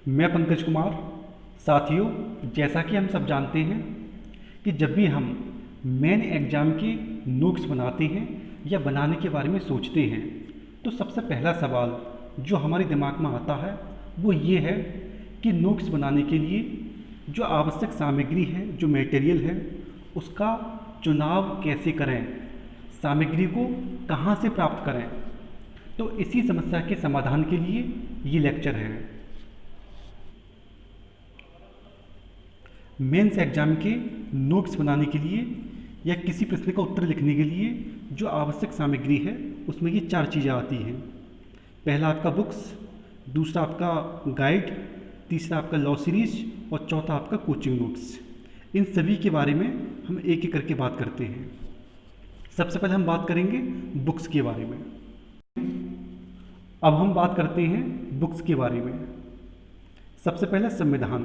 मैं पंकज कुमार। साथियों, जैसा कि हम सब जानते हैं कि जब भी हम मेन एग्ज़ाम के नोट्स बनाते हैं या बनाने के बारे में सोचते हैं तो सबसे पहला सवाल जो हमारे दिमाग में आता है वो ये है कि नोट्स बनाने के लिए जो आवश्यक सामग्री है, जो मटेरियल है, उसका चुनाव कैसे करें, सामग्री को कहाँ से प्राप्त करें। तो इसी समस्या के समाधान के लिए ये लेक्चर है। मेंस एग्ज़ाम के नोट्स बनाने के लिए या किसी प्रश्न का उत्तर लिखने के लिए जो आवश्यक सामग्री है उसमें ये 4 चीज़ें आती हैं। पहला आपका बुक्स, दूसरा आपका गाइड, तीसरा आपका लॉ सीरीज और चौथा आपका कोचिंग नोट्स। इन सभी के बारे में हम एक एक करके बात करते हैं। सबसे पहले हम बात करेंगे बुक्स के बारे में। अब हम बात करते हैं बुक्स के बारे में। सबसे पहले संविधान।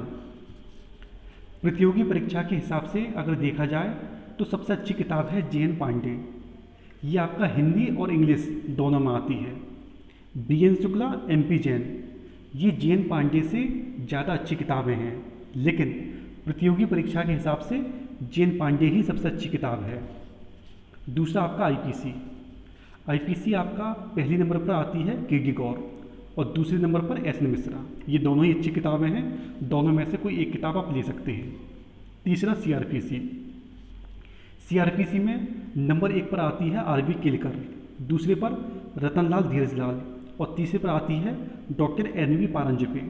प्रतियोगी परीक्षा के हिसाब से अगर देखा जाए तो सबसे अच्छी किताब है जे.एन. पांडे। ये आपका हिंदी और इंग्लिश दोनों में आती है। बी.एन. शुक्ला, एम.पी. जैन, ये जे.एन. पांडे से ज़्यादा अच्छी किताबें हैं, लेकिन प्रतियोगी परीक्षा के हिसाब से जे.एन. पांडे ही सबसे अच्छी किताब है। दूसरा आपका आईपीसी आपका पहले नंबर पर आती है के.डी. गौर और दूसरे नंबर पर एस.एन. मिश्रा। ये दोनों ही अच्छी किताबें हैं, दोनों में से कोई एक किताब आप ले सकते हैं। तीसरा सीआरपीसी में नंबर 1 पर आती है आर.बी. केलकर, दूसरे पर रतनलाल धीरजलाल और तीसरे पर आती है डॉक्टर एन.वी. पारंजपे।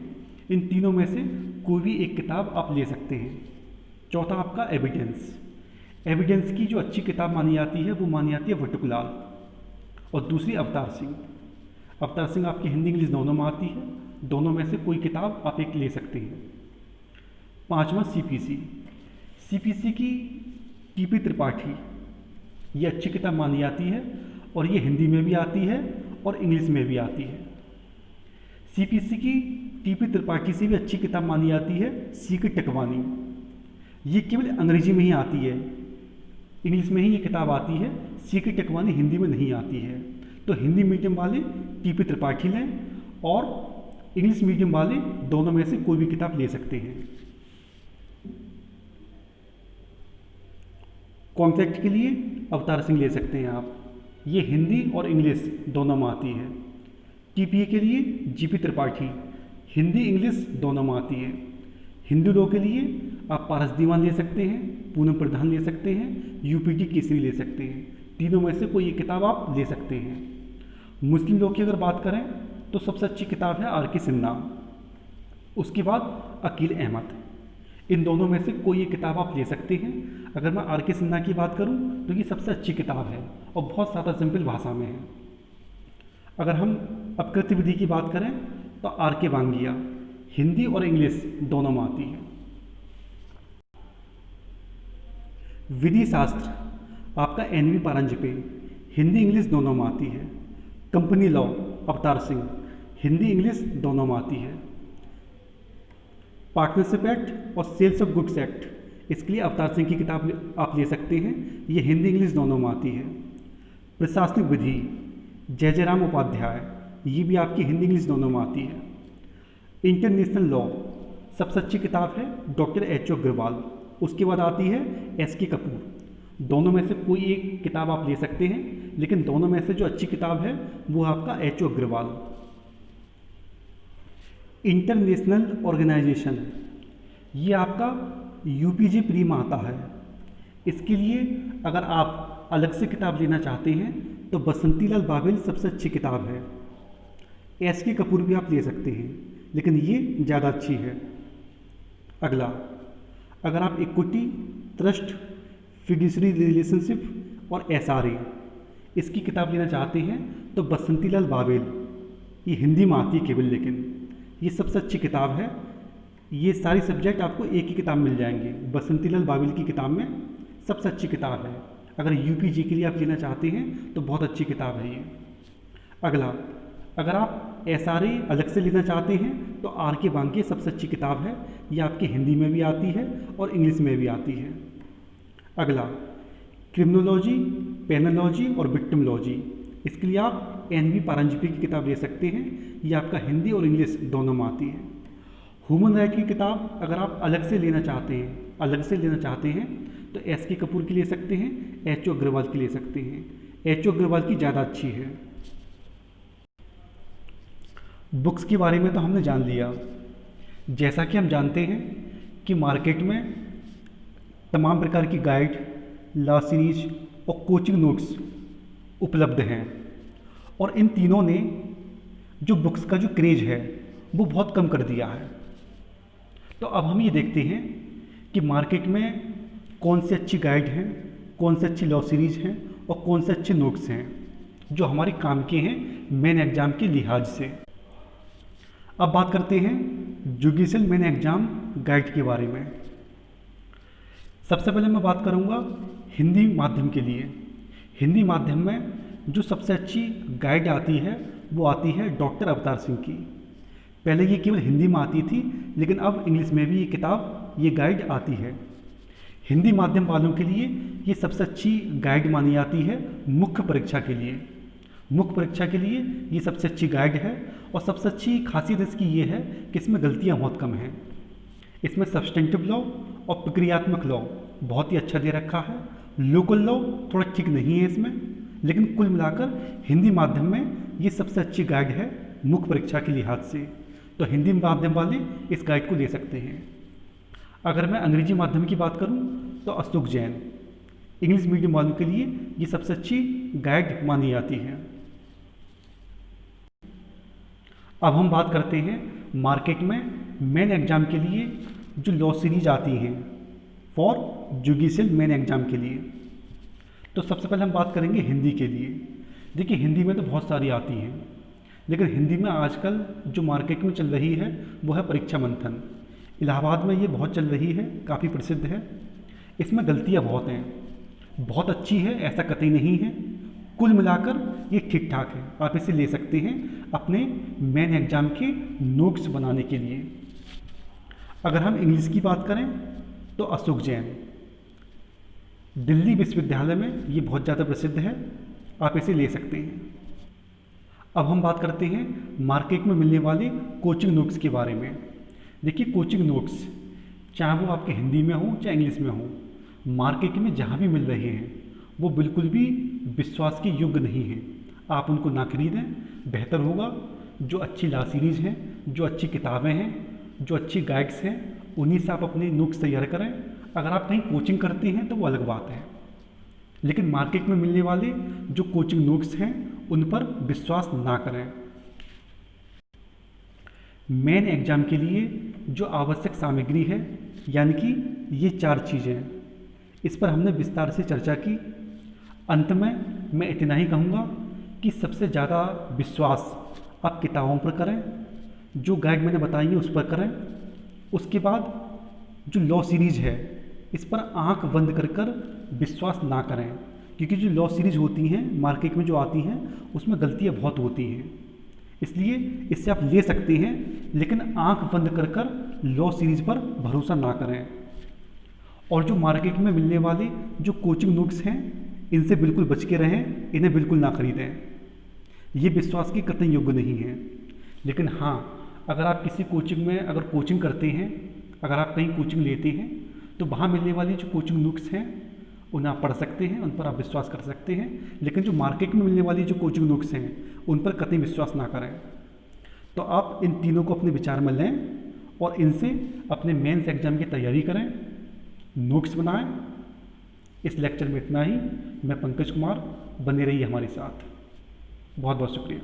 इन तीनों में से कोई भी एक किताब आप ले सकते हैं। चौथा आपका एविडेंस की जो अच्छी किताब मानी जाती है वो मानी जाती है वटुकलाल और दूसरी अवतार सिंह आपकी हिंदी इंग्लिश दोनों में आती है, दोनों में से कोई किताब आप एक ले सकते हैं। पांचवा सीपीसी की टीपी त्रिपाठी, ये अच्छी किताब मानी जाती है और ये हिंदी में भी आती है और इंग्लिश में भी आती है। सीपीसी की टीपी त्रिपाठी से भी अच्छी किताब मानी जाती है सी.के. टेकवानी। ये केवल अंग्रेजी में ही आती है, इंग्लिश में ही ये किताब आती है। सी.के. टेकवानी हिंदी में नहीं आती है। तो हिंदी मीडियम वाले टीपी त्रिपाठी लें और इंग्लिश मीडियम वाले दोनों में से कोई भी किताब ले सकते हैं। कॉन्ट्रैक्ट के लिए अवतार सिंह ले सकते हैं आप, ये हिंदी और इंग्लिश दोनों में आती है। टीपीए के लिए जीपी त्रिपाठी, हिंदी इंग्लिश दोनों में आती है। हिंदी लॉ के लिए आप पारस दीवान ले सकते हैं, पूनम प्रधान ले सकते हैं, यूपीटी केसरी ले सकते हैं। तीनों में से कोई एक किताब आप ले सकते हैं। मुस्लिम लॉ की अगर बात करें तो सबसे अच्छी किताब है आर.के. सिन्हा, उसके बाद अकील अहमद। इन दोनों में से कोई एक किताब आप ले सकते हैं। अगर मैं आर.के. सिन्हा की बात करूं तो ये सबसे अच्छी किताब है और बहुत ज़्यादा सिंपल भाषा में है। अगर हम अपकृत्य विधि की बात करें तो आर.के. बांगिया, हिंदी और इंग्लिश दोनों में आती है। विधि शास्त्र आपका एन.वी. पारंजपे, हिंदी इंग्लिश दोनों में आती है। Company law Avtar Singh, Hindi English दोनों में आती है। पार्टनरशिप एक्ट और सेल्स ऑफ गुड्स एक्ट, इसके लिए अवतार सिंह की किताब आप ले सकते हैं, ये हिंदी इंग्लिश दोनों में आती है। प्रशासनिक विधि जयराम उपाध्याय, ये भी आपकी हिंदी इंग्लिश दोनों में आती है। इंटरनेशनल लॉ सबसे अच्छी किताब है डॉक्टर एच.ओ. अग्रवाल, उसके बाद आती है एस.के. कपूर। दोनों में से कोई एक किताब आप ले सकते हैं, लेकिन दोनों में से जो अच्छी किताब है वो आपका एच.ओ. अग्रवाल। इंटरनेशनल ऑर्गेनाइजेशन, ये आपका यूपीजे प्री में आता है। इसके लिए अगर आप अलग से किताब लेना चाहते हैं तो बसंतीलाल बावेल सबसे अच्छी किताब है। एस.के. कपूर भी आप ले सकते हैं, लेकिन ये ज़्यादा अच्छी है। अगला, अगर आप इक्विटी, ट्रस्ट, फिड्यूशरी रिलेशनशिप और एसआरए इसकी किताब लेना चाहते हैं तो बसंतीलाल बावेल, ये हिंदी में आती है केवल, लेकिन ये सबसे अच्छी किताब है। ये सारी सब्जेक्ट आपको एक ही किताब मिल जाएंगे। बसंतीलाल बावेल की किताब में सबसे अच्छी किताब है। अगर यूपीजी के लिए आप लेना चाहते हैं तो बहुत अच्छी किताब है ये। अगला, अगर आप एसआरए अलग से लेना चाहते हैं तो आर.के. बांके सबसे अच्छी किताब है। ये आपकी हिंदी में भी आती है और इंग्लिश में भी आती है। अगला, क्रिमिनोलॉजी, पेनोलॉजी और विक्टिमोलॉजी, इसके लिए आप एन.वी. पारंजपे की किताब ले सकते हैं। ये आपका हिंदी और इंग्लिश दोनों में आती है। ह्यूमन राइट की किताब अगर आप अलग से लेना चाहते हैं तो एस के कपूर की ले सकते हैं, एच ओ अग्रवाल की ले सकते हैं। एच ओ अग्रवाल की ज़्यादा अच्छी है। बुक्स के बारे में तो हमने जान लिया। जैसा कि हम जानते हैं कि मार्केट में तमाम प्रकार की गाइड, लॉ सीरीज और कोचिंग नोट्स उपलब्ध हैं, और इन तीनों ने जो बुक्स का जो क्रेज है वो बहुत कम कर दिया है। तो अब हम ये देखते हैं कि मार्केट में कौन से अच्छी गाइड हैं, कौन से अच्छी लॉ सीरीज हैं और कौन से अच्छे नोट्स हैं जो हमारे काम के हैं मेन एग्ज़ाम के लिहाज से। अब बात करते हैं जुडिशियल मेन एग्ज़ाम गाइड के बारे में। सबसे पहले मैं बात करूंगा हिंदी माध्यम के लिए। हिंदी माध्यम में जो सबसे अच्छी गाइड आती है वो आती है डॉक्टर अवतार सिंह की। पहले ये केवल हिंदी में आती थी, लेकिन अब इंग्लिश में भी ये गाइड आती है। हिंदी माध्यम वालों के लिए ये सबसे अच्छी गाइड मानी जाती है मुख्य परीक्षा के लिए। मुख्य परीक्षा के लिए ये सबसे अच्छी गाइड है, और सबसे अच्छी खासियत इसकी ये है कि इसमें गलतियाँ बहुत कम हैं। इसमें सब्सटेंटिव लॉ और प्रक्रियात्मक लॉ बहुत ही अच्छा दे रखा है। लोकल लॉ थोड़ा ठीक नहीं है इसमें, लेकिन कुल मिलाकर हिंदी माध्यम में ये सबसे अच्छी गाइड है मुख्य परीक्षा के लिहाज से। तो हिंदी माध्यम वाले इस गाइड को ले सकते हैं। अगर मैं अंग्रेजी माध्यम की बात करूं तो अशोक जैन, इंग्लिश मीडियम वालों के लिए ये सबसे अच्छी गाइड मानी जाती है। अब हम बात करते हैं मार्केट में मेन एग्ज़ाम के लिए जो लॉ सीरीज आती हैं फॉर जुडिशियल मेन एग्ज़ाम के लिए। तो सबसे पहले हम बात करेंगे हिंदी के लिए। देखिए, हिंदी में तो बहुत सारी आती हैं, लेकिन हिंदी में आजकल जो मार्केट में चल रही है वो है परीक्षा मंथन। इलाहाबाद में ये बहुत चल रही है, काफ़ी प्रसिद्ध है। इसमें गलतियाँ बहुत हैं, बहुत अच्छी है ऐसा कतई नहीं है। कुल मिलाकर ये ठीक ठाक है, आप इसे ले सकते हैं अपने मेन एग्ज़ाम के नोट्स बनाने के लिए। अगर हम इंग्लिश की बात करें तो अशोक जैन, दिल्ली विश्वविद्यालय में ये बहुत ज़्यादा प्रसिद्ध है, आप इसे ले सकते हैं। अब हम बात करते हैं मार्केट में मिलने वाले कोचिंग नोट्स के बारे में। देखिए, कोचिंग नोट्स चाहे वो आपके हिंदी में हो चाहे इंग्लिश में हो, मार्केट में जहाँ भी मिल रहे हैं वो बिल्कुल भी विश्वास के योग्य नहीं हैं। आप उनको ना खरीदें, बेहतर होगा जो अच्छी लॉ सीरीज हैं, जो अच्छी किताबें हैं, जो अच्छी गाइड्स हैं, उन्हीं से आप अपने नोट्स तैयार करें। अगर आप कहीं कोचिंग करते हैं तो वो अलग बात है, लेकिन मार्केट में मिलने वाले जो कोचिंग नोट्स हैं उन पर विश्वास ना करें। मेन एग्ज़ाम के लिए जो आवश्यक सामग्री है, यानी कि ये 4 चीज़ें, इस पर हमने विस्तार से चर्चा की। अंत में मैं इतना ही कहूँगा कि सबसे ज़्यादा विश्वास आप किताबों पर करें, जो गाइड मैंने बताई है उस पर करें। उसके बाद जो लॉ सीरीज है इस पर आंख बंद कर विश्वास ना करें, क्योंकि जो लॉ सीरीज होती हैं मार्केट में जो आती हैं उसमें गलतियाँ बहुत होती हैं। इसलिए इससे आप ले सकते हैं, लेकिन आंख बंद कर लॉ सीरीज पर भरोसा ना करें। और जो मार्केट में मिलने वाले जो कोचिंग नोट्स हैं इनसे बिल्कुल बच के रहें, इन्हें बिल्कुल ना खरीदें। ये विश्वास के कतई योग्य नहीं है। लेकिन हाँ, अगर आप किसी कोचिंग में अगर कोचिंग करते हैं, अगर आप कहीं कोचिंग लेते हैं, तो वहाँ मिलने वाली जो कोचिंग नोट्स हैं उन्हें आप पढ़ सकते हैं, उन पर आप विश्वास कर सकते हैं। लेकिन जो मार्केट में मिलने वाली जो कोचिंग नोट्स हैं उन पर कतई विश्वास ना करें। तो आप इन तीनों को अपने विचार में लें और इनसे अपने मेंस एग्जाम की तैयारी करें, नोट्स बनाएं। इस लेक्चर में इतना ही। मैं पंकज कुमार, बने रहिए हमारे साथ। बहुत बहुत शुक्रिया।